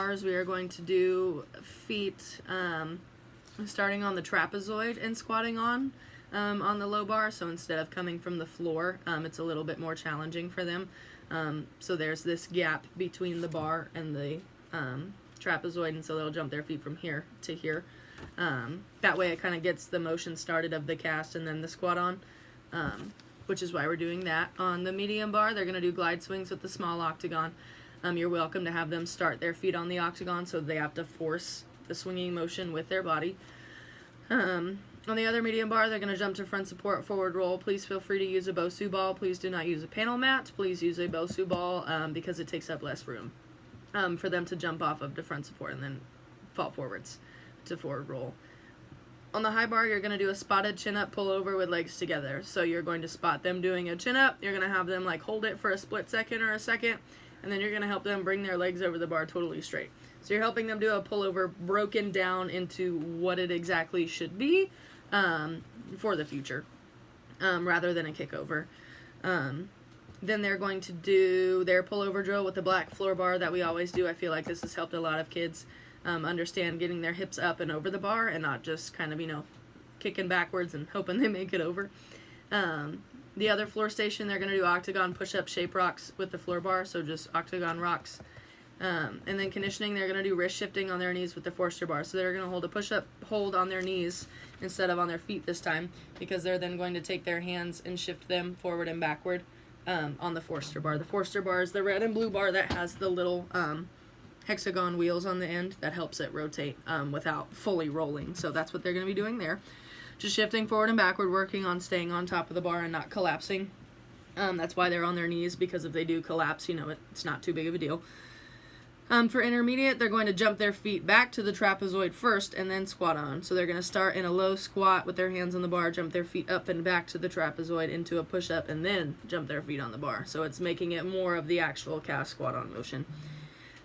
We are going to do feet starting on the trapezoid and squatting on the low bar. So instead of coming from the floor, it's a little bit more challenging for them. So there's this gap between the bar and the trapezoid, and so they'll jump their feet from here to here. That way it kind of gets the motion started of the cast and then the squat on, which is why we're doing that. On the medium bar, they're going to do glide swings with the small octagon. You're welcome to have them start their feet on the octagon, so they have to force the swinging motion with their body. On the other medium bar, they're going to jump to front support, forward roll. Please feel free to use a Bosu ball. Please do not use a panel mat. Please use a Bosu ball because it takes up less room for them to jump off of the front support and then fall forwards to forward roll. On the high bar, you're going to do a spotted chin up pull over with legs together. So you're going to spot them doing a chin up. You're going to have them like hold it for a split second or a second, and then you're going to help them bring their legs over the bar totally straight. So you're helping them do a pullover broken down into what it exactly should be for the future, rather than a kickover. Then they're going to do their pullover drill with the black floor bar that we always do. I feel like this has helped a lot of kids understand getting their hips up and over the bar and not just kind of, kicking backwards and hoping they make it over. The other floor station, they're going to do octagon push-up shape rocks with the floor bar, so just octagon rocks. And then conditioning, they're going to do wrist shifting on their knees with the Forster bar. So they're going to hold a push-up hold on their knees instead of on their feet this time, because they're then going to take their hands and shift them forward and backward on the Forster bar. The Forster bar is the red and blue bar that has the little hexagon wheels on the end that helps it rotate without fully rolling. So that's what they're going to be doing there. Just shifting forward and backward, working on staying on top of the bar and not collapsing. That's why they're on their knees, because if they do collapse, it's not too big of a deal. For intermediate, they're going to jump their feet back to the trapezoid first and then squat on. So they're going to start in a low squat with their hands on the bar, jump their feet up and back to the trapezoid into a push-up, and then jump their feet on the bar. So it's making it more of the actual cast squat on motion.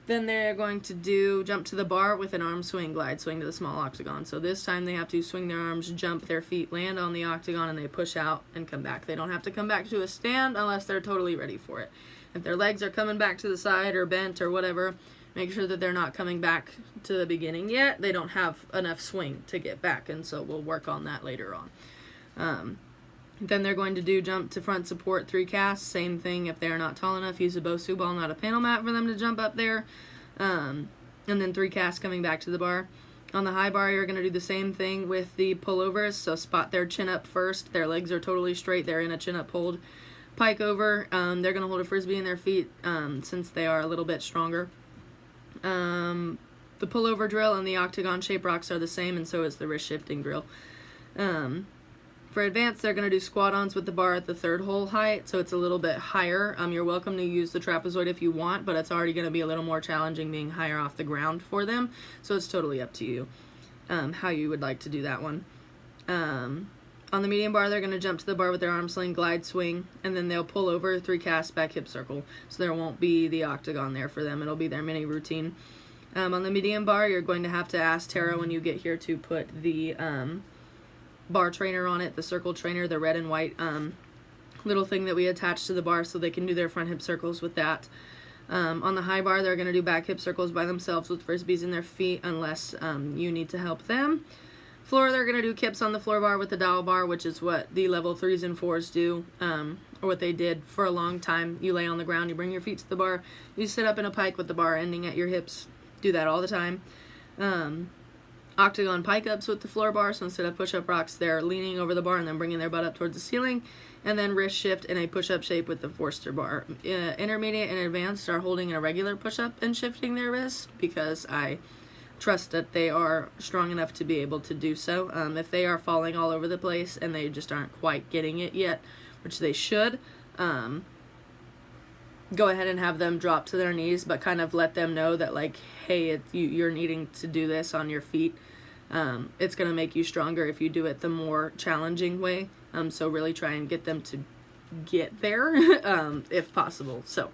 Then they're going to do jump to the bar with an arm swing, glide swing to the small octagon. So this time they have to swing their arms, jump their feet, land on the octagon, and they push out and come back. They don't have to come back to a stand unless they're totally ready for it. If their legs are coming back to the side or bent or whatever, make sure that they're not coming back to the beginning yet. They don't have enough swing to get back, and so we'll work on that later on. Then they're going to do jump to front support 3 casts. Same thing, if they're not tall enough, use a Bosu ball, not a panel mat, for them to jump up there. And then 3 casts coming back to the bar. On the high bar, you're going to do the same thing with the pullovers. So spot their chin up first. Their legs are totally straight. They're in a chin up hold. Pike over. They're going to hold a frisbee in their feet since they are a little bit stronger. The pullover drill and the octagon shape rocks are the same, and so is the wrist shifting drill. For advanced, they're going to do squat-ons with the bar at the 3rd hole height, so it's a little bit higher. You're welcome to use the trapezoid if you want, but it's already going to be a little more challenging being higher off the ground for them, so it's totally up to you how you would like to do that one. On the medium bar, they're going to jump to the bar with their arm sling, glide swing, and then they'll pull over 3 casts back hip circle, so there won't be the octagon there for them. It'll be their mini routine. On the medium bar, you're going to have to ask Tara when you get here to put the bar trainer on it, the circle trainer, the red and white little thing that we attach to the bar so they can do their front hip circles with that. On the high bar, they're going to do back hip circles by themselves with frisbees in their feet unless you need to help them. Floor, they're going to do kips on the floor bar with the dowel bar, which is what the level 3s and 4s do, or what they did for a long time. You lay on the ground, you bring your feet to the bar, you sit up in a pike with the bar ending at your hips. Do that all the time. Octagon pike ups with the floor bar, so instead of push-up rocks, they're leaning over the bar and then bringing their butt up towards the ceiling, and then wrist shift in a push-up shape with the Forster bar. Intermediate and advanced are holding in a regular push-up and shifting their wrists, because I trust that they are strong enough to be able to do so. If they are falling all over the place and they just aren't quite getting it yet, which they should, go ahead and have them drop to their knees, but kind of let them know that, like, hey, you're needing to do this on your feet. It's going to make you stronger if you do it the more challenging way. So really try and get them to get there if possible. So